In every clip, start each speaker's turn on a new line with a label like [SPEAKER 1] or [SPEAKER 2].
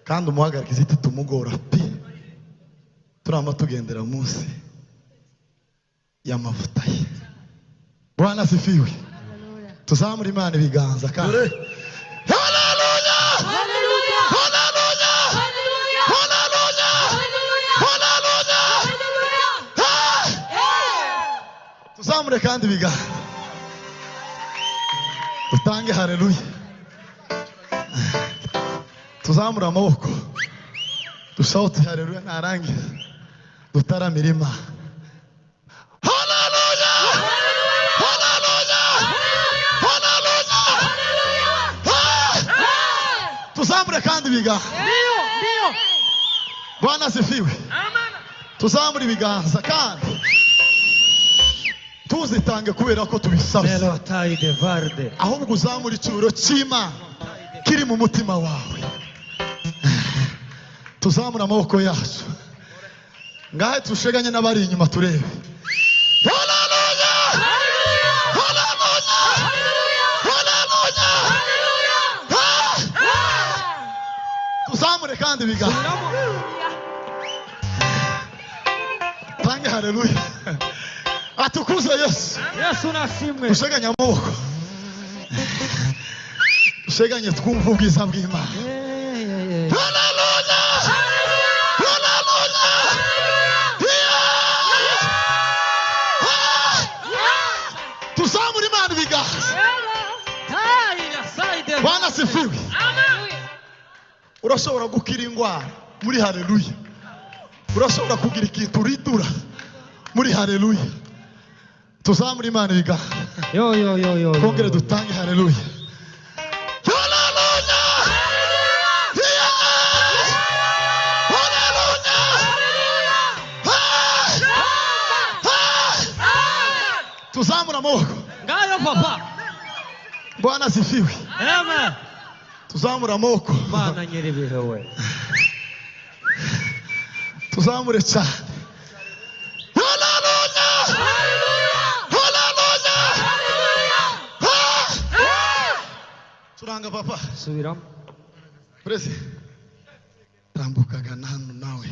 [SPEAKER 1] kandi umuhagarika iziti tumugora pi turama tugendera munsi y'amavuta ye. Bwana asifiwe. Tuzamura Imana ibiganza kandi haleluya haleluya haleluya haleluya haleluya haleluya haleluya. Tuzamure kandi ibiganza dutange haleluya. Tuzamura amaboko dushote haleluya narangiza dutaramira Imana. Haleluya haleluya haleluya haleluya. Tuzamure kandi ibiganza. Ndio. Bwana asifiwe. Amen. Tuzamure ibiganza kandi tuzitange kubera ko tubisabye. Ahubwo uzamura icyubiro cy'Imana kiri mu mutima wawe. Tuzamura amaboko yacu ngahe tusheganye n'abari inyuma turebe. Haleluya haleluya haleluya haleluya haleluya. Tuzamure kandi ibiganza tange haleluya. Atukuze Yesu.
[SPEAKER 2] Yesu nashimwe.
[SPEAKER 1] Tusheganye amaboko tusheganye twumva ubwiza bw'Imana. Haleluya haleluya. Tuzamure Imana ibiganza. Bwana asifiwe. Urashobora gukira indwara muri haleluya. Urashobora kugira ikintu uritura muri haleluya. Tuzamure Imana ibiganza.
[SPEAKER 2] Yo.
[SPEAKER 1] Kongere dutange haleluya. Tuzamura amaboko.
[SPEAKER 2] Ngayo papa.
[SPEAKER 1] Bwana asifiwe.
[SPEAKER 2] Amen.
[SPEAKER 1] Tuzamura amaboko.
[SPEAKER 2] Mana nyiribihe we.
[SPEAKER 1] Tuzamure cyane. Haleluya. Haleluya. Haleluya. Turanga papa.
[SPEAKER 2] Subiramo.
[SPEAKER 1] Presi. Tambukaga nano nawe.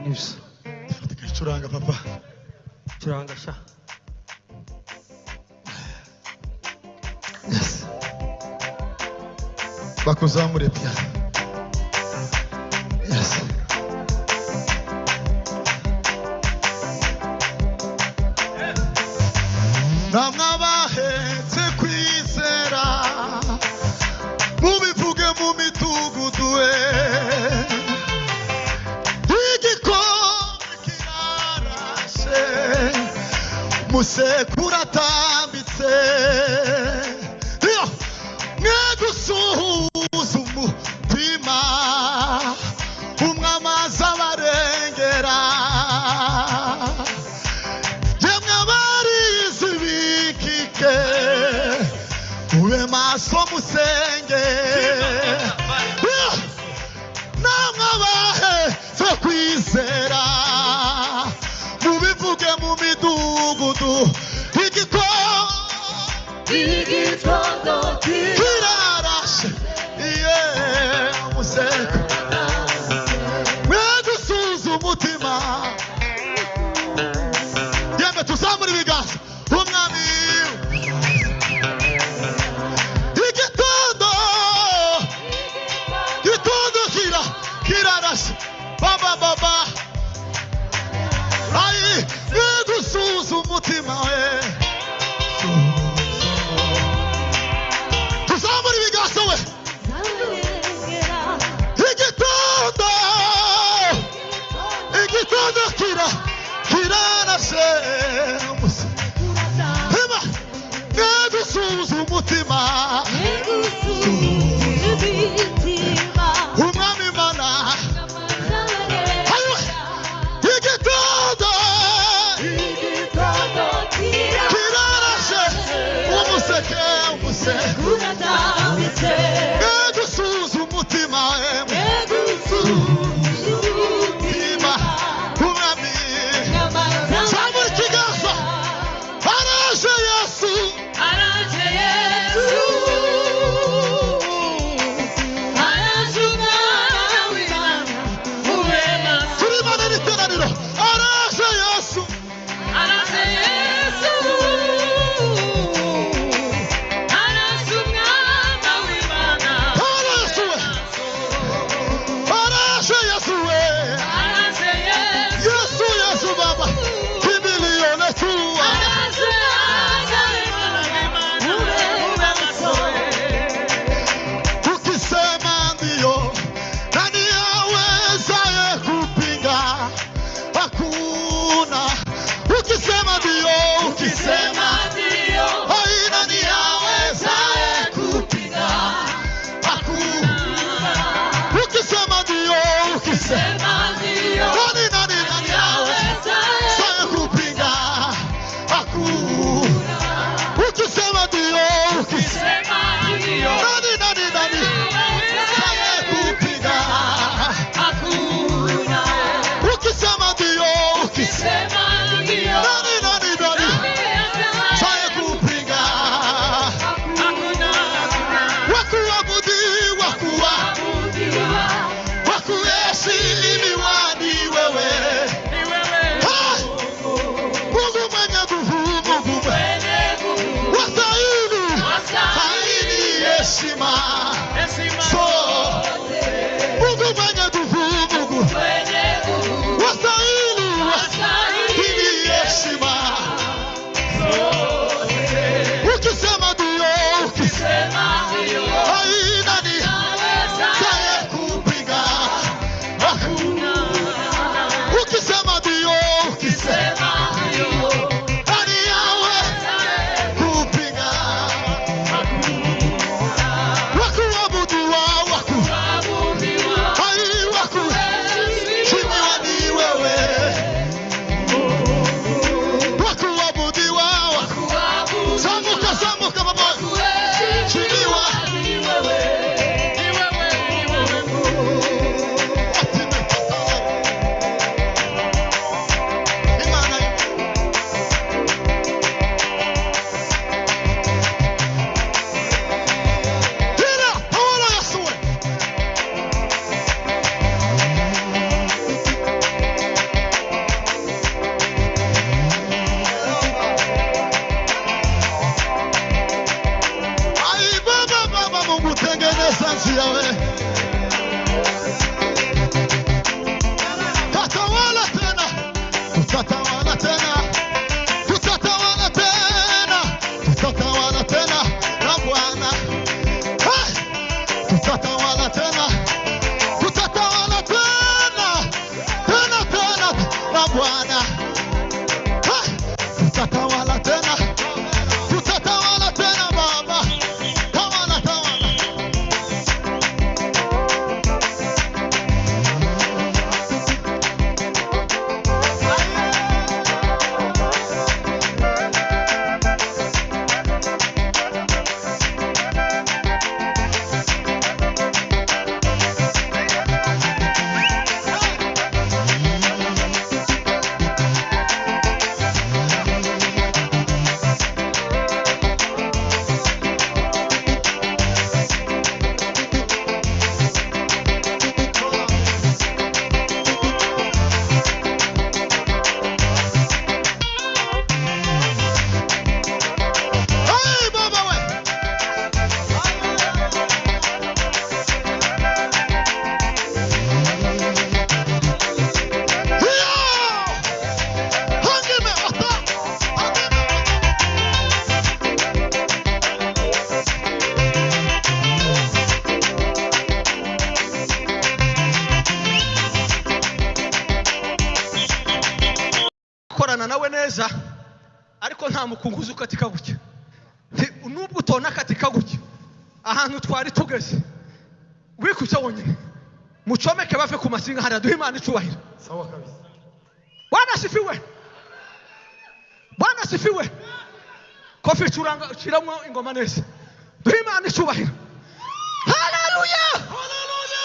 [SPEAKER 2] Nibyo.
[SPEAKER 1] Fatika curanga papa.
[SPEAKER 2] Curanga sha.
[SPEAKER 1] Yes. Bakuzamure piano. Yes. Namwabahetse kwizera mubivuge mu mitugudu we. Igikombe kirarashe musekura atambitse. Mwegusuhuza umutima umwamazi abarengera. Yemwe abarizi bikike ube maso musenge. Namwe abahetse kwizera mubivuge mu midugudu. Igitondo kirarashe museko mwegusuhuza umutima. Yemwe tuzamura ibiganza umwami. Igitondo kirarashe baba. Ayi mwegusuhuza umutima we. Tuzamura ibiganza we. Igitondo kirarashe hema mwegusuhuza umutima. Umwami Imana. Igitondo kirarashe umuseke mwegusuhuza umutima. Zamura ikiganza. Araje Yesu. Araje Yesu. Araje
[SPEAKER 3] neza ariko nta mukunguzi ukatika gutya. Nubwo utona katika gutya ahantu twari tugeze wikuze wonyine mucomeke bave ku masinga hariya duhe Imana icubahiro.
[SPEAKER 1] Sawa kabisa.
[SPEAKER 3] Bwana asifiwe. Bwana asifiwe. Kofi curanga kiramwo ingoma neza. Duhe Imana icubahiro. Haleluya. Haleluya.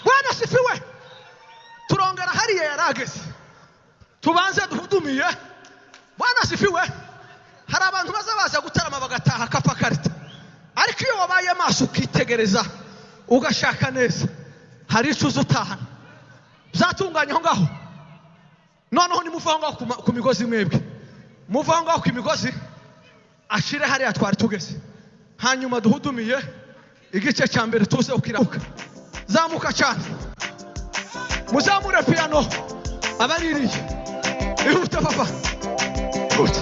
[SPEAKER 3] Bwana asifiwe. Turongera hariya yarageze. Tubanze duhudumiye. Bwana asifiwe. Hari abantu baza gutarama bagataha kapa karita. Ariko iyo wabaye maso ukitegereza ugashaka neza hari icuzo utahana. Zatunganya aho ngaho. Noneho nimuvanga ku migozi mwebwe. Muvanga ku migozi ashire hariya twari tugeze. Hanyuma duhudumiye igice cya mbere tuze ukirabuka. Zamuka cyane. Muzamure piano abaririye. Ihute papa. Ihute.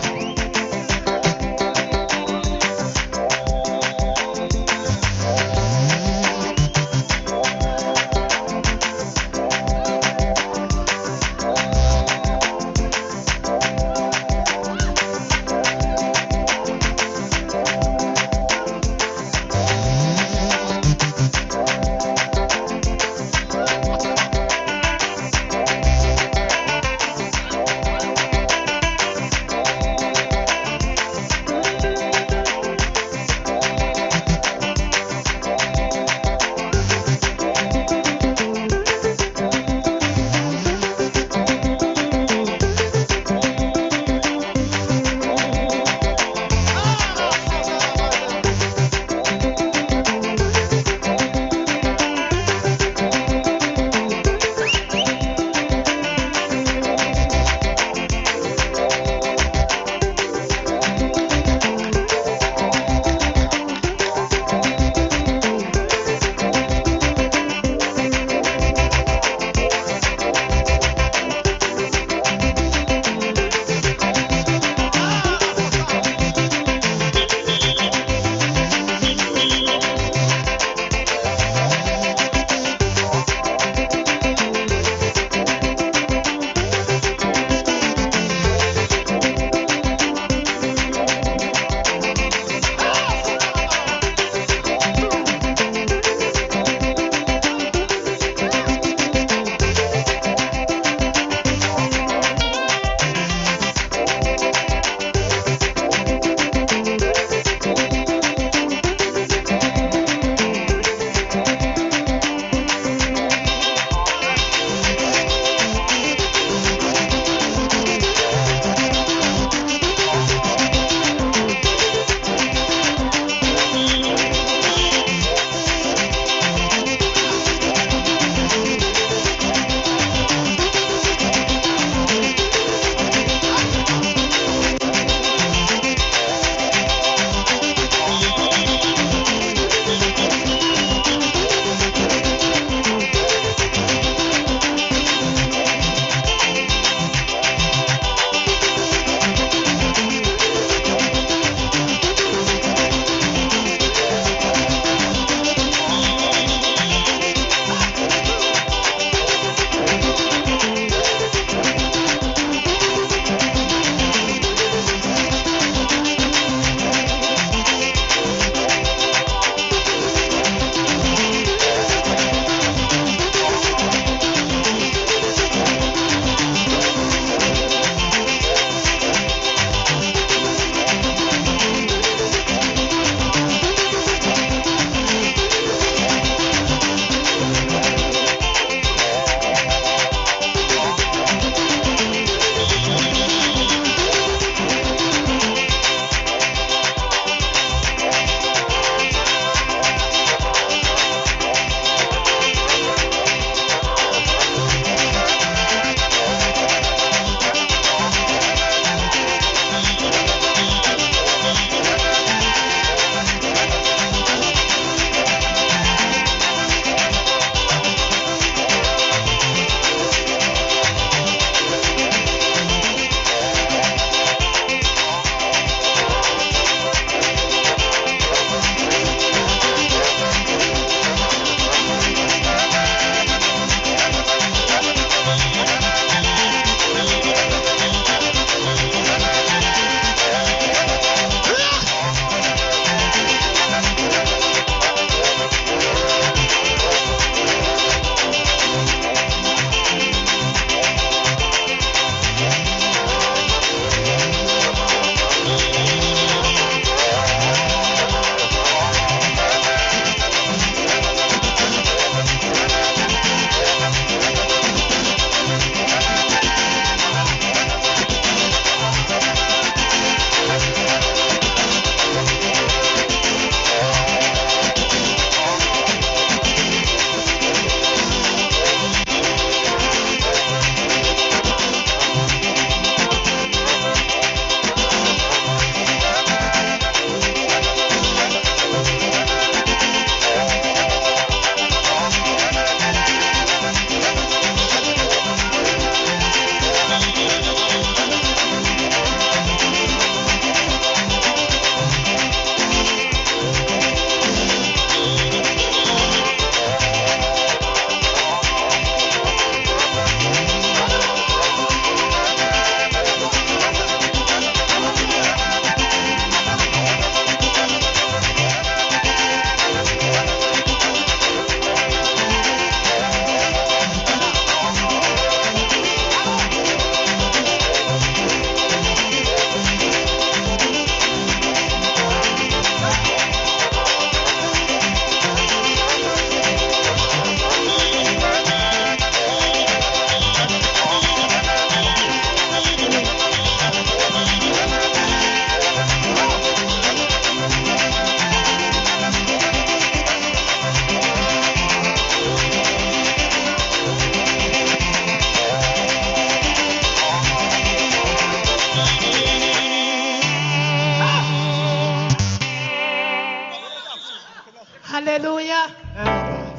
[SPEAKER 4] haleluya.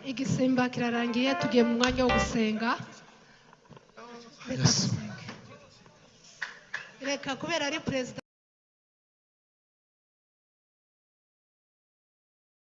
[SPEAKER 4] Igisimba kirarangiye, tugiye mu mwanya wo gusenga. Reka
[SPEAKER 1] Yes.
[SPEAKER 4] dusenge. Reka kubera ari president